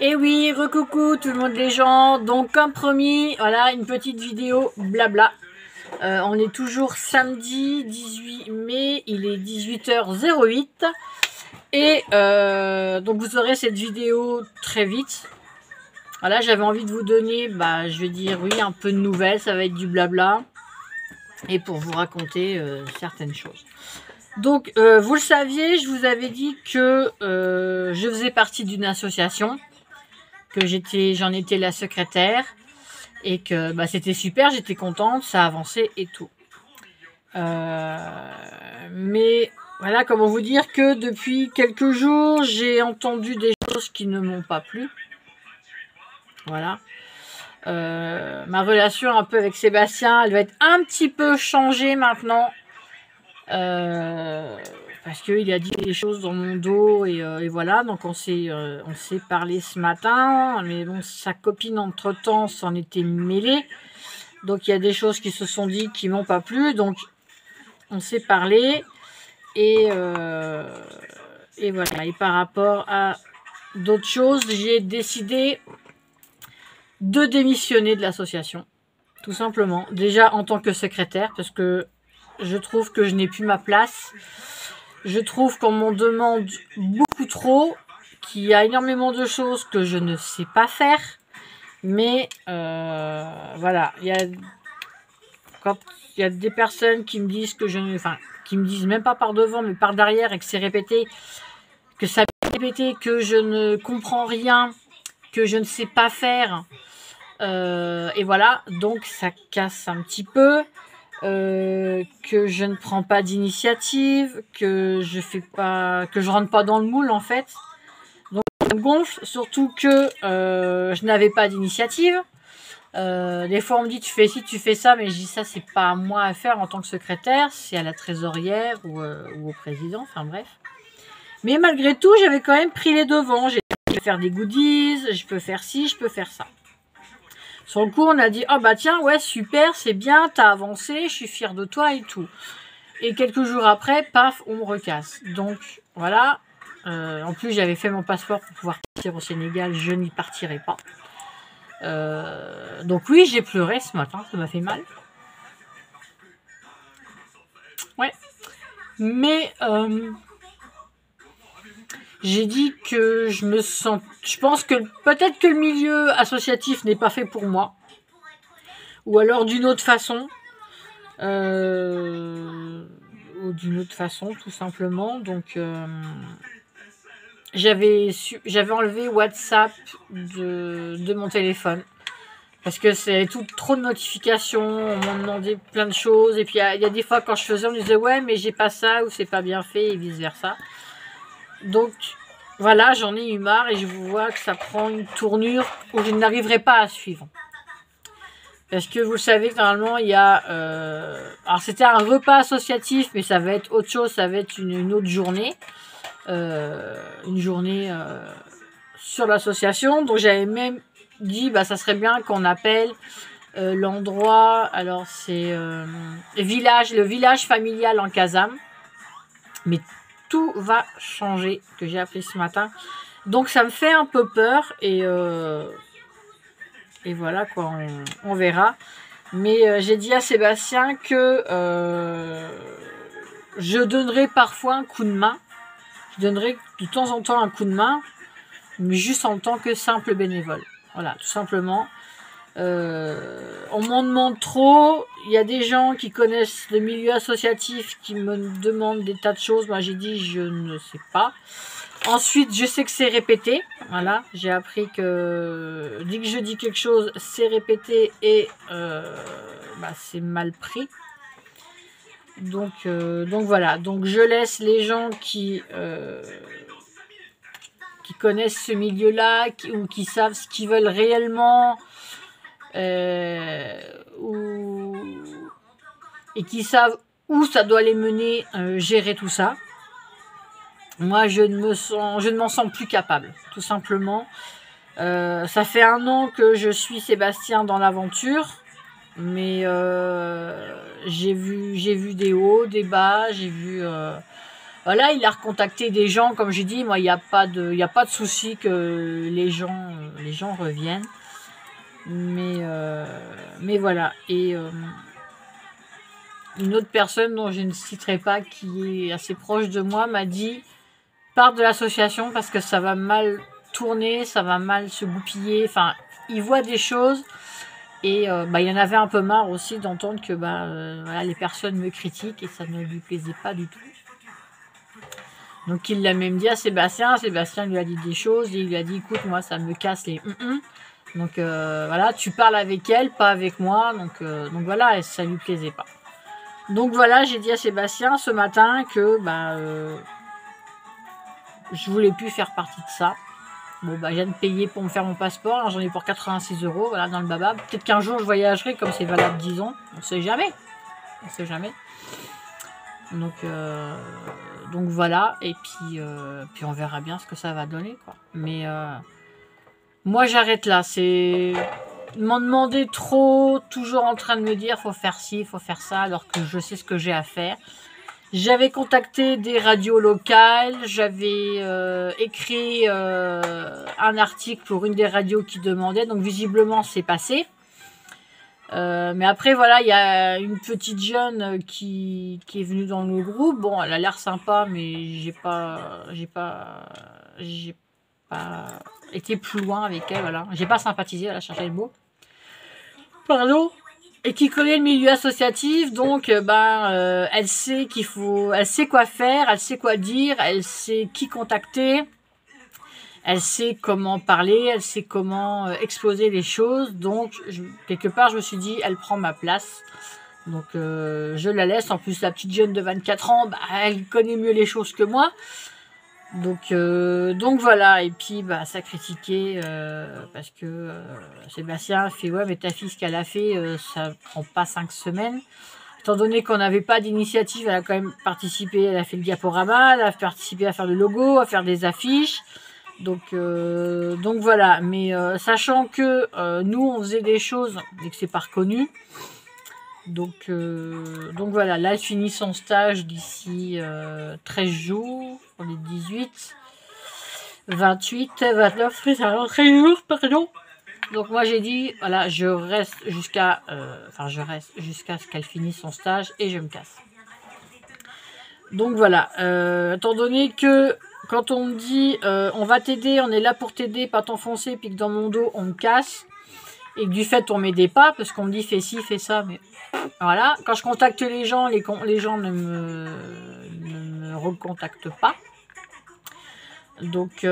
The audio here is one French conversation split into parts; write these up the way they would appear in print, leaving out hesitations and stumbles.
Et oui, recoucou tout le monde les gens. Donc comme promis, voilà une petite vidéo blabla. On est toujours samedi 18 mai, il est 18h08. Et donc vous aurez cette vidéo très vite. Voilà, j'avais envie de vous donner, je vais dire oui, un peu de nouvelles, ça va être du blabla. Et pour vous raconter certaines choses. Donc vous le saviez, je vous avais dit que je faisais partie d'une association. Que j'en étais la secrétaire et que c'était super, j'étais contente, ça avançait et tout. Mais voilà, comment vous dire que depuis quelques jours, j'ai entendu des choses qui ne m'ont pas plu. Voilà. Ma relation un peu avec Sébastien, elle va être un petit peu changée maintenant. Parce qu'il a dit des choses dans mon dos et voilà, donc on s'est parlé ce matin, mais bon, sa copine entre temps s'en était mêlée, donc il y a des choses qui se sont dites qui m'ont pas plu, donc on s'est parlé et voilà. Et par rapport à d'autres choses, j'ai décidé de démissionner de l'association, tout simplement. Déjà en tant que secrétaire, parce que je trouve que je n'ai plus ma place. Je trouve qu'on m'en demande beaucoup trop, qu'il y a énormément de choses que je ne sais pas faire. Mais voilà, quand il y a des personnes qui me disent que qui me disent même pas par devant, mais par derrière, et que c'est répété, que ça est répété, que je ne comprends rien, que je ne sais pas faire. Et voilà, donc ça casse un petit peu. Que je ne prends pas d'initiative, que je rentre pas dans le moule en fait. Donc ça me gonfle, surtout que je n'avais pas d'initiative. Des fois on me dit tu fais ci, tu fais ça, mais je dis ça c'est pas à moi à faire en tant que secrétaire, c'est à la trésorière ou au président, enfin bref. Mais malgré tout j'avais quand même pris les devants, j'ai pu faire des goodies, je peux faire ci, je peux faire ça. Sur le coup, on a dit « Oh bah tiens, ouais, super, c'est bien, t'as avancé, je suis fière de toi et tout. » Et quelques jours après, paf, on me recasse. Donc, voilà. En plus, j'avais fait mon passeport pour pouvoir partir au Sénégal, je n'y partirai pas. Donc oui, j'ai pleuré ce matin, ça m'a fait mal. Ouais. Mais j'ai dit que je pense que peut-être que le milieu associatif n'est pas fait pour moi. Ou alors d'une autre façon. Ou d'une autre façon, tout simplement. Donc, j'avais enlevé WhatsApp de mon téléphone. Parce que c'est trop de notifications, on m'a demandé plein de choses. Et puis, il y a des fois, quand je faisais, on me disait « Ouais, mais j'ai pas ça » ou « C'est pas bien fait » et vice-versa. Donc, voilà, j'en ai eu marre et je vous vois que ça prend une tournure où je n'arriverai pas à suivre. Parce que vous le savez que normalement, il y a... alors, c'était un repas associatif, mais ça va être autre chose, ça va être une autre journée. Une journée sur l'association. Donc, j'avais même dit, ça serait bien qu'on appelle l'endroit... Alors, c'est le village familial en Kazam. Mais tout va changer, que j'ai appris ce matin. Donc, ça me fait un peu peur et voilà quoi, on verra. Mais j'ai dit à Sébastien que je donnerai parfois un coup de main. Je donnerai de temps en temps un coup de main, mais juste en tant que simple bénévole. Voilà, tout simplement. On m'en demande trop. Il y a des gens qui connaissent le milieu associatif qui me demandent des tas de choses. Moi, j'ai dit je ne sais pas. Ensuite, je sais que c'est répété. Voilà, j'ai appris que dès que je dis quelque chose, c'est répété et c'est mal pris. Donc voilà. Donc je laisse les gens qui connaissent ce milieu-là ou qui savent ce qu'ils veulent réellement et qui savent où ça doit les mener, gérer tout ça. Moi, je ne m'en sens plus capable, tout simplement. Ça fait 1 an que je suis Sébastien dans l'aventure, mais j'ai vu des hauts, des bas, j'ai vu Voilà, il a recontacté des gens, comme j'ai dit, moi, il n'y a pas de souci que les gens reviennent. Mais voilà. Et une autre personne dont je ne citerai pas, qui est assez proche de moi, m'a dit pars de l'association parce que ça va mal tourner, ça va mal se goupiller. Enfin, il voit des choses et il y en avait un peu marre aussi d'entendre que voilà, les personnes me critiquent et ça ne lui plaisait pas du tout. Donc il l'a même dit à Sébastien. Sébastien lui a dit des choses et il lui a dit écoute, moi ça me casse les donc voilà, tu parles avec elle, pas avec moi. Donc voilà, et ça lui plaisait pas. Donc voilà, j'ai dit à Sébastien ce matin que je voulais plus faire partie de ça. Bon, je viens de payer pour me faire mon passeport. J'en ai pour 86 €, voilà, dans le baba. Peut-être qu'un jour, je voyagerai, comme c'est valable 10 ans. On sait jamais. On sait jamais. Donc voilà. Et puis on verra bien ce que ça va donner, quoi. Mais moi, j'arrête là. C'est... Ils m'ont demandé trop, toujours en train de me dire, faut faire ci, faut faire ça, alors que je sais ce que j'ai à faire. J'avais contacté des radios locales, j'avais écrit un article pour une des radios qui demandait, donc visiblement c'est passé. Mais après voilà, il y a une petite jeune qui est venue dans le groupe. Bon, elle a l'air sympa, mais j'ai pas été plus loin avec elle, voilà. J'ai pas sympathisé, elle a cherché le mot. Pardon. Et qui connaît le milieu associatif, donc elle sait elle sait quoi faire, elle sait quoi dire, elle sait qui contacter, elle sait comment parler, elle sait comment exposer les choses. Donc quelque part je me suis dit elle prend ma place. Donc je la laisse. En plus la petite jeune de 24 ans, elle connaît mieux les choses que moi. Donc voilà, et puis ça critiquait parce que Sébastien a fait ouais, mais ta fille ce qu'elle a fait ça prend pas 5 semaines. Étant donné qu'on n'avait pas d'initiative, elle a quand même participé, elle a fait le diaporama, elle a participé à faire le logo, à faire des affiches. Donc voilà, mais sachant que nous on faisait des choses et que c'est pas reconnu. Donc voilà, là elle finit son stage d'ici 13 jours, pour les 18, 28, 29, 13 jours, pardon. Donc moi j'ai dit, voilà, je reste jusqu'à ce qu'elle finisse son stage et je me casse. Donc voilà, étant donné que quand on me dit on va t'aider, on est là pour t'aider, pas t'enfoncer, puis que dans mon dos on me casse, et que du fait on m'aidait pas, parce qu'on me dit fais ci, fais ça, mais voilà, quand je contacte les gens, les gens ne me recontactent pas. Donc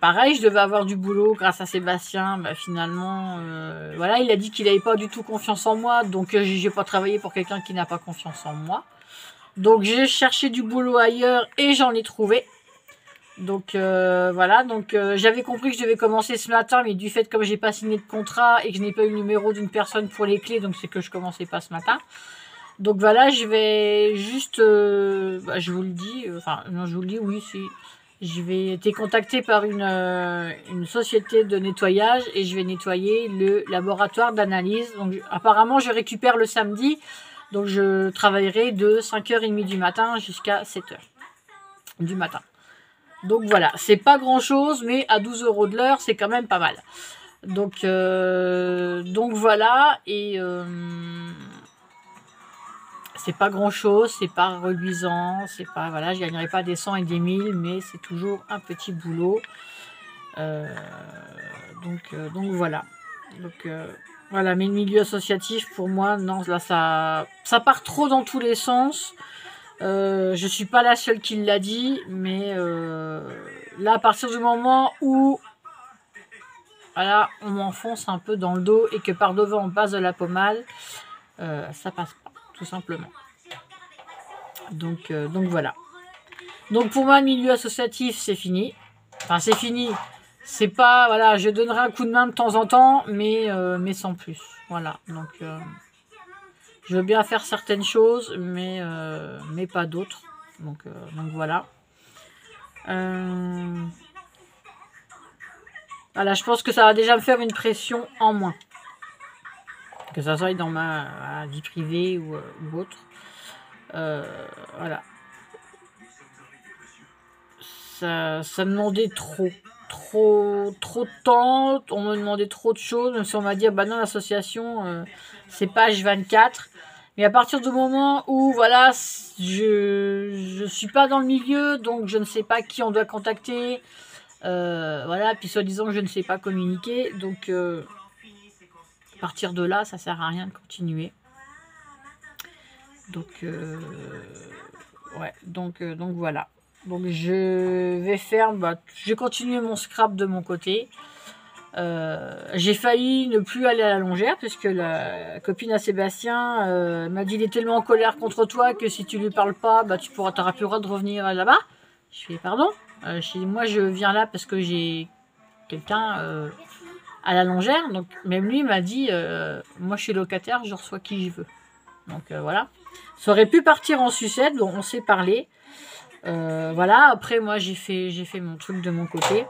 pareil, je devais avoir du boulot grâce à Sébastien. Finalement, voilà, il a dit qu'il n'avait pas du tout confiance en moi, donc j'ai pas travaillé pour quelqu'un qui n'a pas confiance en moi. Donc j'ai cherché du boulot ailleurs et j'en ai trouvé. Donc voilà, donc j'avais compris que je devais commencer ce matin, mais du fait comme j'ai pas signé de contrat et que je n'ai pas eu le numéro d'une personne pour les clés, donc c'est que je commençais pas ce matin. Donc voilà, je vais juste, je vous le dis, non je vous le dis, oui, si, je vais être contactée par une société de nettoyage et je vais nettoyer le laboratoire d'analyse. Donc apparemment je récupère le samedi, donc je travaillerai de 5h30 du matin jusqu'à 7h du matin. Donc voilà, c'est pas grand chose, mais à 12 € de l'heure, c'est quand même pas mal. Donc voilà, et c'est pas grand chose, c'est pas reluisant, c'est pas, voilà, je gagnerai pas des 100 et des 1000, mais c'est toujours un petit boulot. Donc voilà. Donc voilà, mais le milieu associatif, pour moi, non, là, ça part trop dans tous les sens. Je suis pas la seule qui l'a dit, mais là, à partir du moment où voilà, on m'enfonce un peu dans le dos et que par devant on passe de la pommade, ça passe pas, tout simplement. Donc voilà. Donc pour moi, le milieu associatif, c'est fini. Enfin, c'est fini. C'est pas, voilà, je donnerai un coup de main de temps en temps, mais sans plus. Voilà, donc je veux bien faire certaines choses, mais pas d'autres. Donc voilà. Voilà, je pense que ça va déjà me faire une pression en moins. Que ça soit dans ma vie privée ou autre. Voilà. ça demandait trop de temps, on me demandait trop de choses, même si on m'a dit, bah non, l'association, c'est pas H24. Mais à partir du moment où, voilà, je suis pas dans le milieu, donc je ne sais pas qui on doit contacter, voilà, puis soi-disant, je ne sais pas communiquer, donc à partir de là, ça sert à rien de continuer. Donc, ouais, donc voilà. Donc je vais faire, je vais continuer mon scrap de mon côté. J'ai failli ne plus aller à la longère puisque la copine à Sébastien m'a dit il est tellement en colère contre toi que si tu lui parles pas, tu t'auras plus le droit de revenir là-bas. Je fais pardon. Moi je viens là parce que j'ai quelqu'un à la longère. Donc même lui m'a dit moi je suis locataire, je reçois qui je veux. Donc voilà. Ça aurait pu partir en sucette, donc on s'est parlé. Voilà, après moi j'ai fait mon truc de mon côté.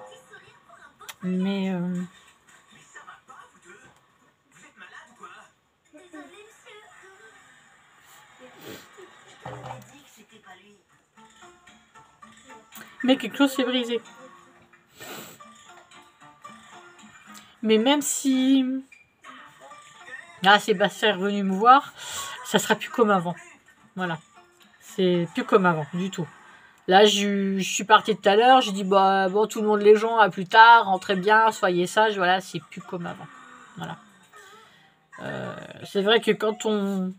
Mais quelque chose s'est brisé. Mais même si Sébastien est revenu me voir, ça sera plus comme avant. Voilà. C'est plus comme avant, du tout. Là, je suis partie tout à l'heure, j'ai dit, bon, tout le monde, les gens, à plus tard, rentrez bien, soyez sages, voilà, c'est plus comme avant. Voilà. C'est vrai que quand on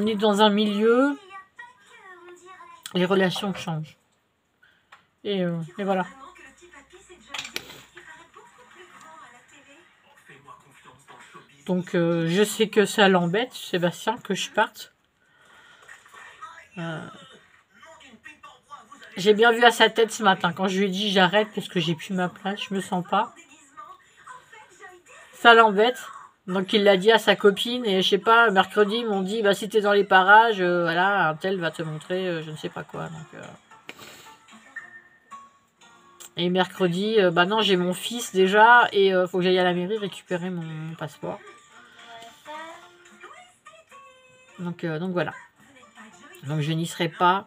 est dans un milieu, les relations changent. Et voilà. Donc, je sais que ça l'embête, Sébastien, que je parte. J'ai bien vu à sa tête ce matin, quand je lui ai dit j'arrête parce que j'ai plus ma place, je me sens pas. Ça l'embête. Donc il l'a dit à sa copine et je sais pas, mercredi ils m'ont dit si t'es dans les parages, voilà, un tel va te montrer je ne sais pas quoi. Donc, et mercredi, non, j'ai mon fils déjà et faut que j'aille à la mairie récupérer mon passeport. Donc voilà. Donc je n'y serai pas.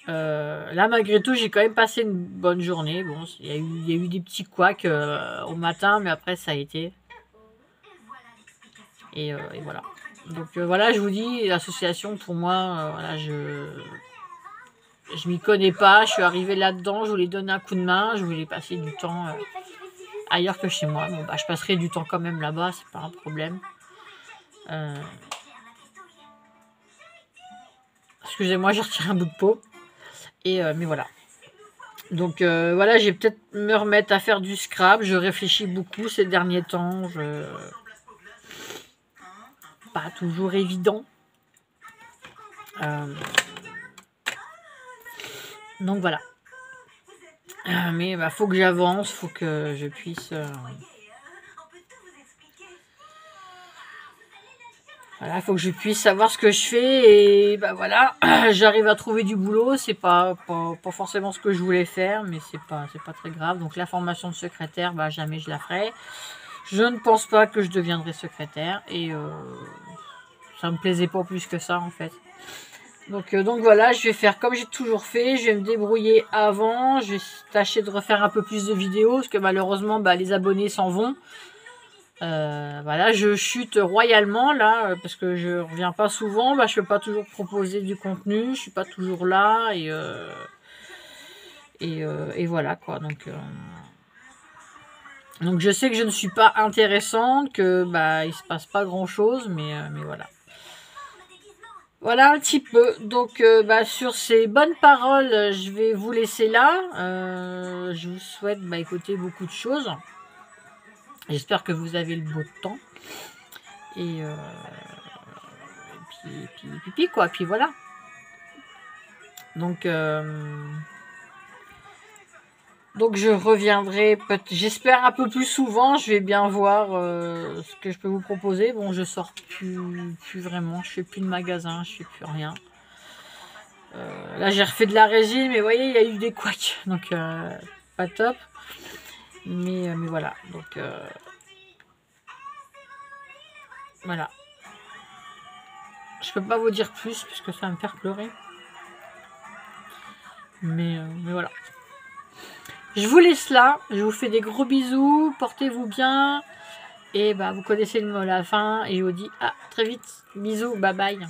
Là malgré tout j'ai quand même passé une bonne journée. Bon, il y a eu des petits couacs au matin, mais après ça a été. Et voilà. Donc voilà, je vous dis, l'association pour moi, voilà, je m'y connais pas, je suis arrivée là-dedans, je voulais donner un coup de main, je voulais passer du temps ailleurs que chez moi. Bon, je passerai du temps quand même là-bas, c'est pas un problème. Excusez-moi, j'ai retiré un bout de peau. Et mais voilà. Donc voilà, j'ai peut-être me remettre à faire du scrap. Je réfléchis beaucoup ces derniers temps. Pas toujours évident. Donc voilà. Mais faut que j'avance, faut que je puisse. Voilà, faut que je puisse savoir ce que je fais et voilà, j'arrive à trouver du boulot. C'est pas forcément ce que je voulais faire, mais c'est pas très grave. Donc la formation de secrétaire, jamais je la ferai. Je ne pense pas que je deviendrai secrétaire et ça me plaisait pas plus que ça en fait. Donc voilà, je vais faire comme j'ai toujours fait, je vais me débrouiller avant, je vais tâcher de refaire un peu plus de vidéos parce que malheureusement les abonnés s'en vont. Voilà, je chute royalement là parce que je reviens pas souvent, je peux pas toujours proposer du contenu, je suis pas toujours là et voilà quoi. Donc je sais que je ne suis pas intéressante, que il se passe pas grand chose, mais voilà. Voilà un petit peu. Donc sur ces bonnes paroles, je vais vous laisser là. Je vous souhaite écouter beaucoup de choses. J'espère que vous avez le beau temps. Et puis quoi. Puis voilà. Donc je reviendrai, j'espère un peu plus souvent. Je vais bien voir ce que je peux vous proposer. Bon, je sors plus vraiment. Je fais plus de magasin, je fais plus rien. Là, j'ai refait de la résine, mais vous voyez, il y a eu des couacs. Donc, pas top. Mais voilà. Donc, voilà. Je peux pas vous dire plus, puisque ça va me faire pleurer. Mais voilà. Je vous laisse là. Je vous fais des gros bisous. Portez-vous bien. Et bah, vous connaissez le mot à la fin. Et je vous dis à très vite. Bisous. Bye bye.